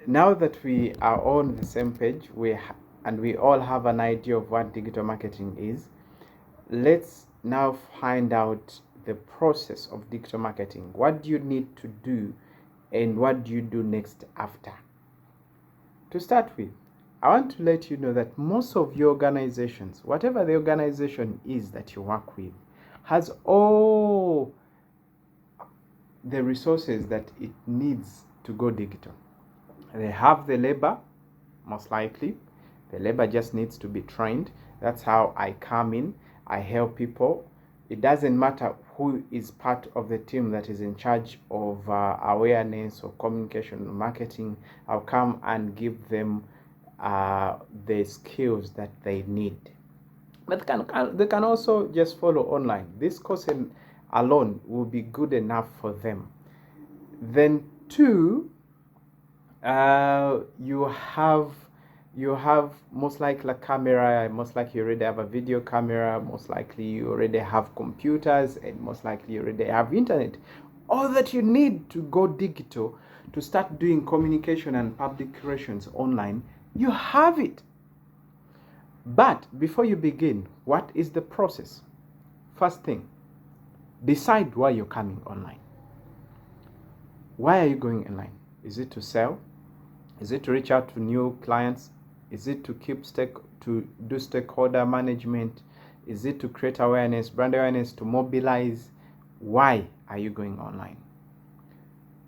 now that we are on the same page, and we all have an idea of what digital marketing is, let's now find out the process of digital marketing. What do you need to do, and what do you do next after? To start with, I want to let you know that most of your organizations, whatever the organization is that you work with, has all the resources that it needs to go digital. They have the labor, most likely. The labor just needs to be trained. That's how I come in. I help people. It doesn't matter who is part of the team that is in charge of awareness or communication or marketing. I'll come and give them the skills that they need. But they can also just follow online. This course alone will be good enough for them. Then two, you have most likely a camera, most likely you already have a video camera, most likely you already have computers, and most likely you already have internet. All that you need to go digital, to start doing communication and public relations online, you have it. But before you begin, what is the process? First thing, decide why you're coming online. Why are you going online? Is it to sell? Is it to reach out to new clients? Is it to do stakeholder management? Is it to create awareness, brand awareness, to mobilize? Why are you going online?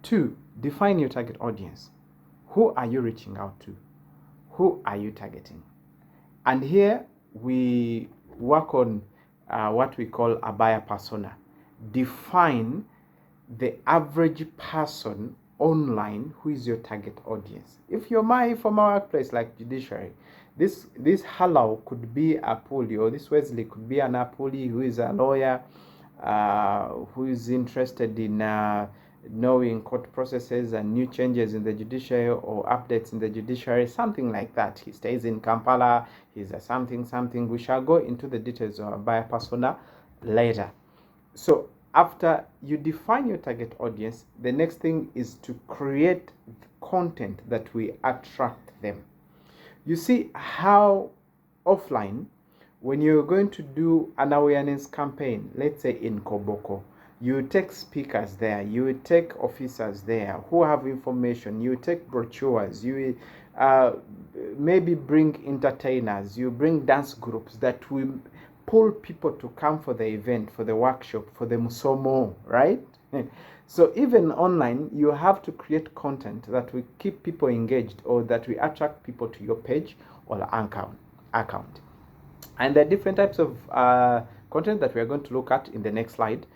Two, define your target audience. Who are you reaching out to? Who are you targeting? And here we work on what we call a buyer persona. Define the average person online who is your target audience. If you're from our workplace like judiciary, this Hallow could be a Puli, or this Wesley could be an Apuli who is a lawyer, who is interested in knowing court processes and new changes in the judiciary or updates in the judiciary, something like that. He stays in Kampala, he's a something. We shall go into the details of buyer persona later. So after you define your target audience, the next thing is to create content that will attract them. You see how offline, when you're going to do an awareness campaign, let's say in Koboko, you take speakers there, you take officers there who have information, you take brochures, you maybe bring entertainers, you bring dance groups that will pull people to come for the event, for the workshop, for the musomo, right? So even online, you have to create content that will keep people engaged, or that will attract people to your page or account. And there are different types of content that we are going to look at in the next slide.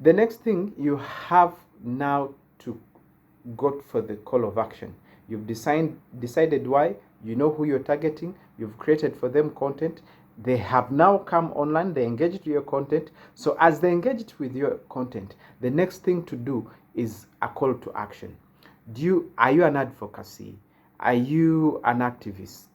The next thing, you have now to go for the call of action. You've decided why, you know who you're targeting, you've created for them content. They have now come online, they engaged with your content. So as they engaged with your content, the next thing to do is a call to action. Are you an advocacy? Are you an activist?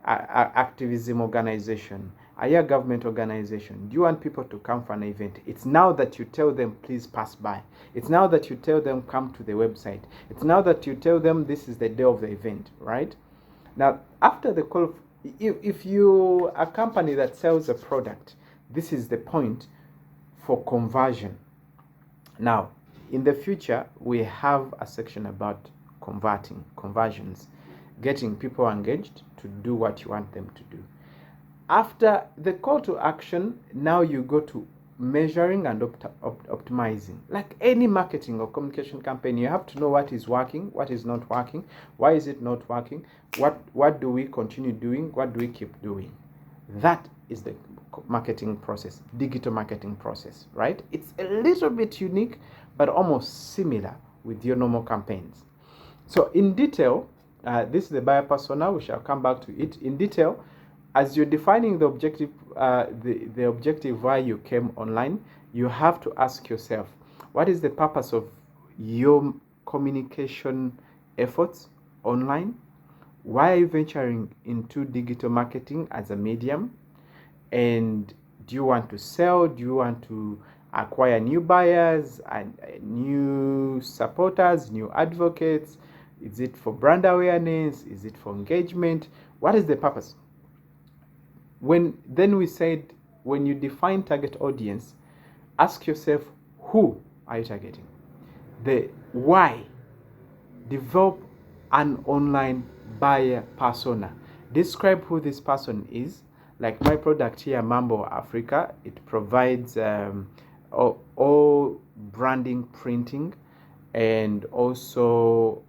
Activism organization? Are you a government organization? Do you want people to come for an event? It's now that you tell them, please pass by. It's now that you tell them, come to the website. It's now that you tell them, this is the day of the event, right? Now, after the call, if you are a company that sells a product, this is the point for conversion. Now, in the future, we have a section about conversions, getting people engaged to do what you want them to do. After the call to action, now you go to measuring and optimizing. Like any marketing or communication campaign, you have to know what is working, what is not working, why is it not working, what do we continue doing, what do we keep doing. That is the marketing process, digital marketing process, right? It's a little bit unique, but almost similar with your normal campaigns. So in detail, this is the buyer persona. We shall come back to it in detail. As you're defining the objective, the objective why you came online, you have to ask yourself, what is the purpose of your communication efforts online? Why are you venturing into digital marketing as a medium? And do you want to sell? Do you want to acquire new buyers and new supporters, new advocates? Is it for brand awareness? Is it for engagement? What is the purpose? Then we said, when you define target audience, ask yourself, who are you targeting? The why. Develop an online buyer persona. Describe who this person is. Like my product here, Mambo Africa, it provides all branding, printing, and also,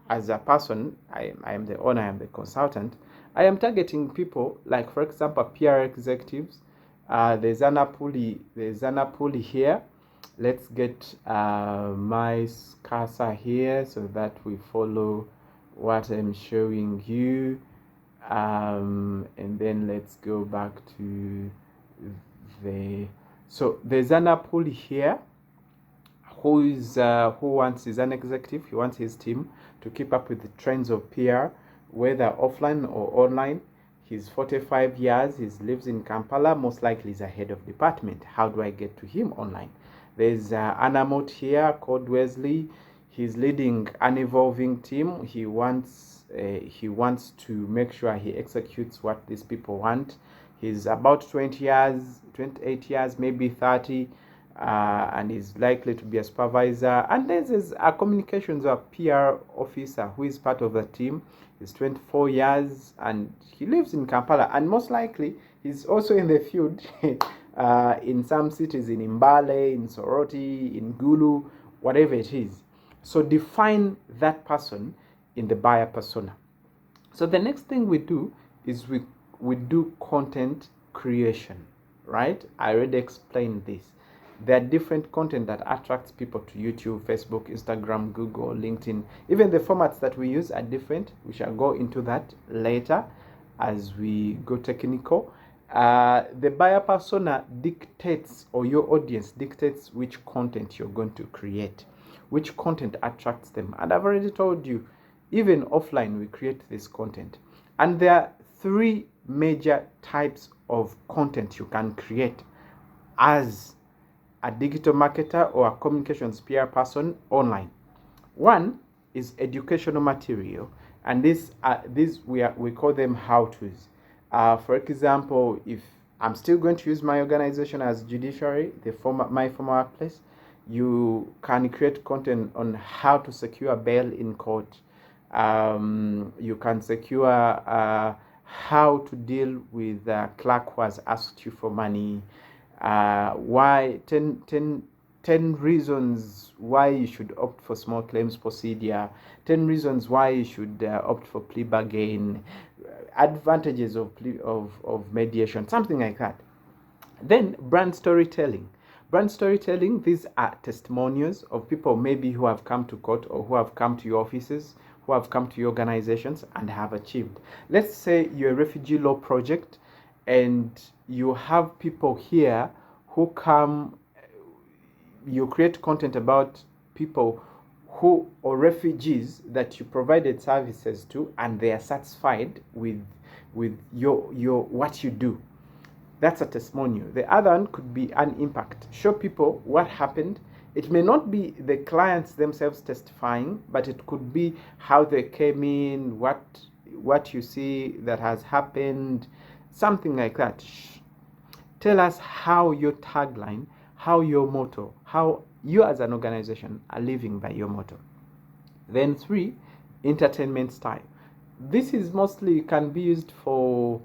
as a person, I am the owner, I am the consultant. I am targeting people like, for example, PR executives. There's Anna Puli here. Let's get my cursor here so that we follow what I'm showing you. And then let's go back to so there's Anna Puli here, who is an executive. He wants his team to keep up with the trends of PR, whether offline or online. He's 45 years. He lives in Kampala. Most likely he's a head of department. How do I get to him online? There's Anamot here called Wesley. He's leading an evolving team. He wants to make sure he executes what these people want. He's about 20 years, 28 years, maybe 30. And is likely to be a supervisor. And there's a communications or PR officer who is part of the team. He's 24 years and he lives in Kampala, and most likely he's also in the field in some cities, in Mbale, in Soroti, in Gulu, whatever it is. So define that person in the buyer persona. So the next thing we do is we do content creation, right? I already explained this. There are different content that attracts people to YouTube, Facebook, Instagram, Google, LinkedIn. Even the formats that we use are different. We shall go into that later as we go technical. The buyer persona dictates, or your audience dictates, which content you're going to create, which content attracts them. And I've already told you, even offline, we create this content. And there are three major types of content you can create as a digital marketer or a communications PR person online. One is educational material, and we call them how-tos. For example, if I'm still going to use my organization as judiciary, my former workplace, you can create content on how to secure bail in court. You can secure how to deal with a clerk who has asked you for money. Why 10 reasons why you should opt for small claims procedure, 10 reasons why you should opt for plea bargain, advantages of mediation, something like that. Then brand storytelling. These are testimonials of people maybe who have come to court or who have come to your offices, who have come to your organizations and have achieved. Let's say you're a refugee law project and you have people here who come, you create content about people who, or refugees that you provided services to, and they are satisfied with your what you do. That's a testimonial. The other one could be an impact. Show people what happened. It may not be the clients themselves testifying, but it could be how they came in, what you see that has happened, something like that. Tell us how your tagline, how your motto, how you as an organization are living by your motto. Then 3, entertainment style. This is mostly can be used for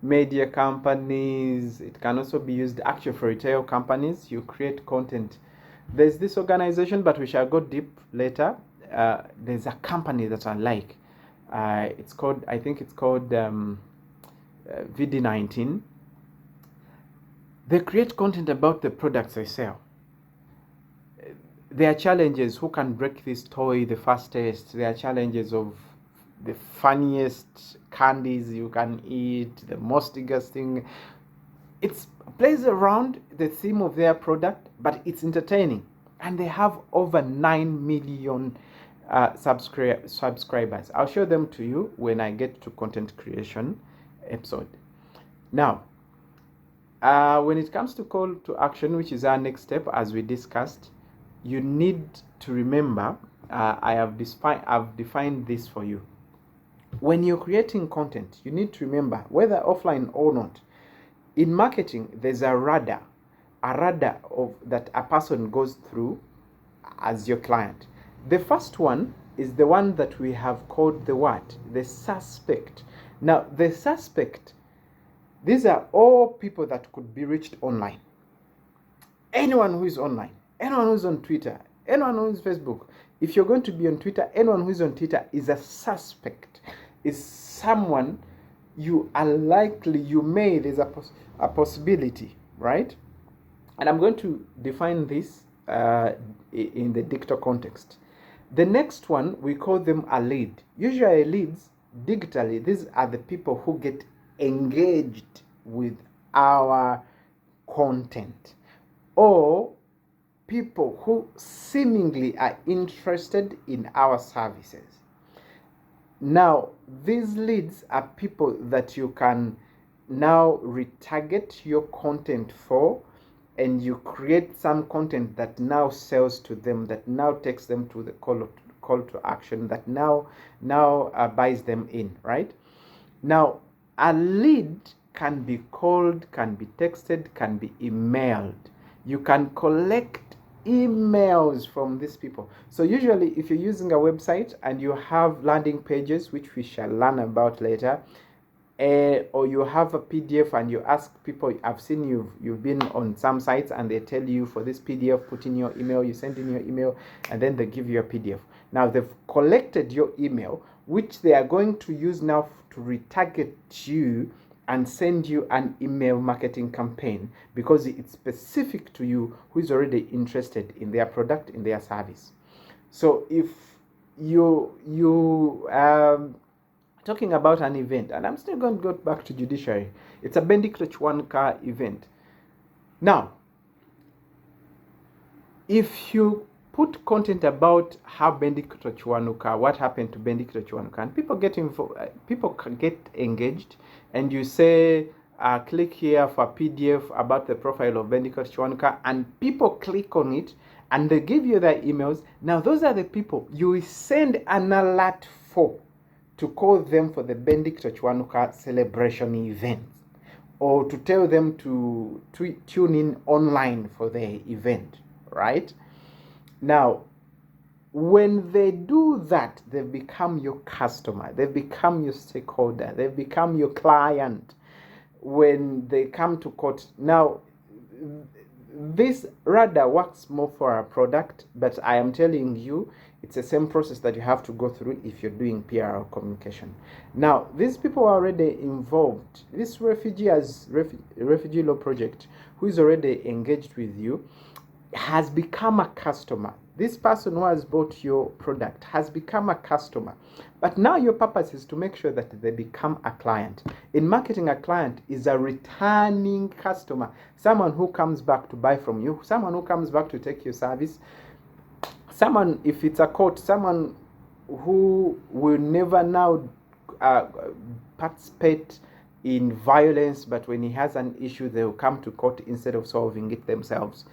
media companies. It can also be used actually for retail companies. You create content. There's this organization, but we shall go deep later. There's a company that I like. It's called, I think it's called VD19. They create content about the products they sell. There are challenges. Who can break this toy the fastest? There are challenges of the funniest candies you can eat, the most disgusting. It plays around the theme of their product, but it's entertaining. And they have over 9 million subscribers. I'll show them to you when I get to content creation episode. Now, when it comes to call to action, which is our next step, as we discussed, you need to remember, I've defined this for you. When you're creating content, you need to remember, whether offline or not, in marketing, there's a radar of that a person goes through as your client. The first one is the one that we have called the what? The suspect. Now, the suspect, these are all people that could be reached online. Anyone who is online, anyone who's on Twitter, anyone who is Facebook. If you're going to be on Twitter, anyone who is on Twitter is a suspect. Is someone you are likely, there's a possibility, right? And I'm going to define this in the digital context. The next one, we call them a lead. Usually leads, digitally, these are the people who get engaged with our content, or people who seemingly are interested in our services. Now, these leads are people that you can now retarget your content for, and you create some content that now sells to them, that now takes them to the call to action, that now buys them in, right? Now, a lead can be called, can be texted, can be emailed. You can collect emails from these people. So usually if you're using a website and you have landing pages, which we shall learn about later, or you have a PDF and you ask people, I've seen you've been on some sites and they tell you, for this PDF, put in your email, you send in your email, and then they give you a PDF. Now they've collected your email, which they are going to use now to retarget you and send you an email marketing campaign, because it's specific to you, who is already interested in their product, in their service. So if you talking about an event, and I'm still going to go back to judiciary, it's a Bendito Chwanka event. Now, if you put content about how Bendito Chwanuka, what happened to Bendito Chwanuka, and people get engaged, and you say, click here for a PDF about the profile of Bendito Chwanuka, and people click on it, and they give you their emails. Now, those are the people you will send an alert for, to call them for the Bendito Chwanuka celebration event, or to tell them to tune in online for the event, right? Now, when they do that, they become your customer, they become your stakeholder, they become your client when they come to court. Now, this radar works more for a product, but I am telling you, it's the same process that you have to go through if you're doing PR or communication. Now, these people are already involved. This refugee law project, who is already engaged with you, has become a customer. This person who has bought your product has become a customer. But now your purpose is to make sure that they become a client. In marketing, a client is a returning customer, someone who comes back to buy from you, someone who comes back to take your service, someone, if it's a court, someone who will never now participate in violence, but when he has an issue, they will come to court instead of solving it themselves.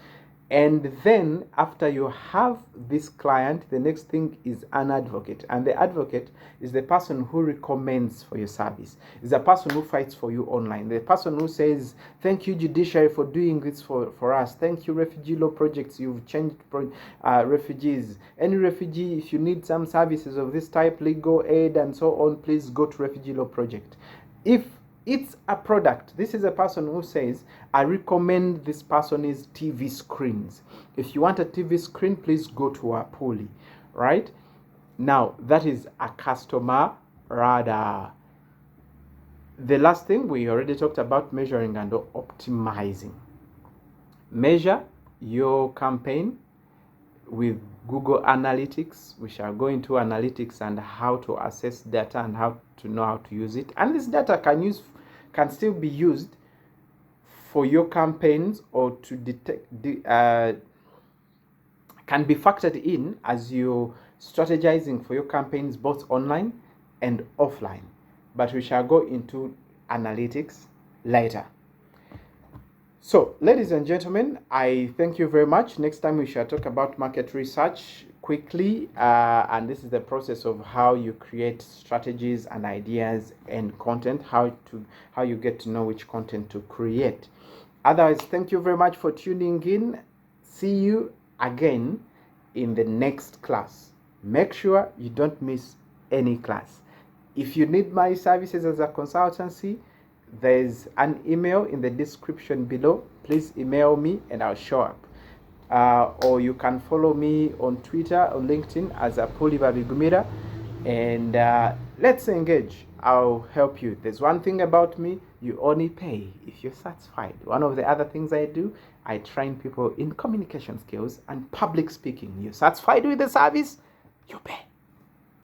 And then after you have this client, the next thing is an advocate. And the advocate is the person who recommends for your service, is the person who fights for you online, the person who says, thank you, judiciary, for doing this for us. Thank you, refugee law projects, you've changed refugees. Any refugee, if you need some services of this type, legal aid and so on, please go to refugee law project. If it's a product, this is a person who says, I recommend this person's TV screens. If you want a TV screen, please go to our Poly, right? Now, that is a customer radar. The last thing, we already talked about measuring and optimizing. Measure your campaign with Google Analytics. We shall go into analytics and how to assess data and how to know how to use it. And this data can still be used for your campaigns, or to detect can be factored in as you're strategizing for your campaigns, both online and offline. But we shall go into analytics later. So, ladies and gentlemen, I thank you very much. Next time we shall talk about market research, quickly, and this is the process of how you create strategies and ideas and content, how you get to know which content to create. Otherwise, thank you very much for tuning in. See you again in the next class. Make sure you don't miss any class. If you need my services as a consultancy, there's an email in the description below. Please email me and I'll show up. Or you can follow me on Twitter or LinkedIn as Apoliva Bigumira, and let's engage. I'll help you. There's one thing about me: you only pay if you're satisfied. One of the other things I do, I train people in communication skills and public speaking. You're satisfied with the service, you pay.